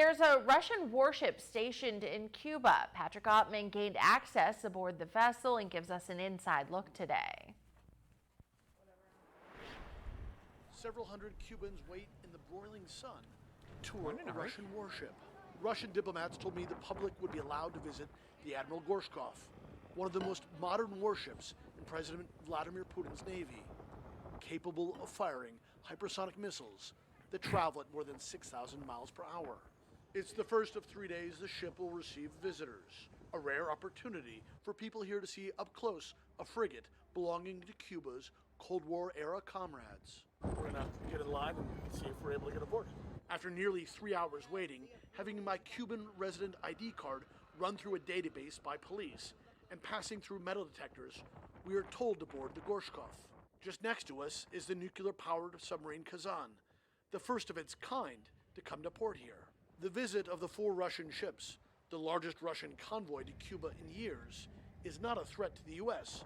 There's a Russian warship stationed in Cuba. Patrick Ottman gained access aboard the vessel and gives us an inside look today. Several hundred Cubans wait in the broiling sun to tour a Russian warship. Russian diplomats told me the public would be allowed to visit the Admiral Gorshkov, one of the most modern warships in President Vladimir Putin's navy, capable of firing hypersonic missiles that travel at more than 6,000 miles per hour. It's the first of 3 days the ship will receive visitors, a rare opportunity for people here to see up close a frigate belonging to Cuba's Cold War era comrades. We're gonna get in line and see if we're able to get aboard. After nearly 3 hours waiting, having my Cuban resident ID card run through a database by police, and passing through metal detectors, we are told to board the Gorshkov. Just next to us is the nuclear-powered submarine Kazan, the first of its kind to come to port here. The visit of the 4 Russian ships, the largest Russian convoy to Cuba in years, is not a threat to the U.S.,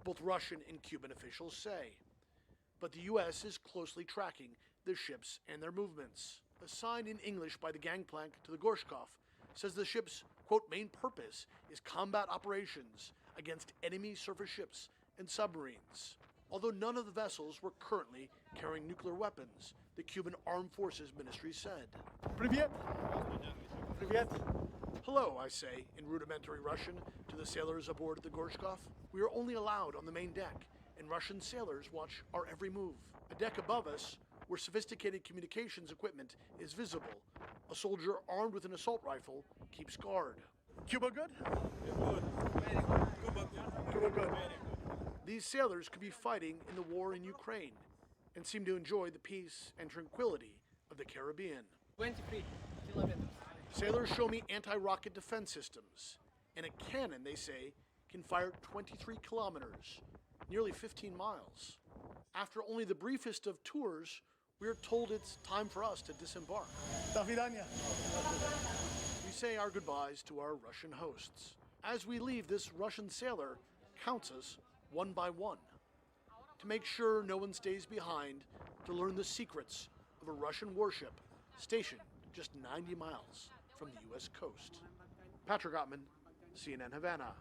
both Russian and Cuban officials say. But the U.S. is closely tracking the ships and their movements. A sign in English by the gangplank to the Gorshkov says the ship's, quote, main purpose is combat operations against enemy surface ships and submarines. Although none of the vessels were currently carrying nuclear weapons, the Cuban Armed Forces Ministry said. Привет! Привет! Hello, I say in rudimentary Russian to the sailors aboard the Gorshkov. We are only allowed on the main deck, and Russian sailors watch our every move. A deck above us, where sophisticated communications equipment is visible, a soldier armed with an assault rifle keeps guard. Cuba good? Good. Very good. Cuba good. These sailors could be fighting in the war in Ukraine and seem to enjoy the peace and tranquility of the Caribbean. 23 kilometers. Sailors show me anti-rocket defense systems, and a cannon, they say, can fire 23 kilometers, nearly 15 miles. After only the briefest of tours, we are told it's time for us to disembark. До свидания. We say our goodbyes to our Russian hosts. As we leave, this Russian sailor counts us one by one to make sure no one stays behind to learn the secrets of a Russian warship stationed just 90 miles from the U.S. coast. Patrick Ottman, CNN Havana.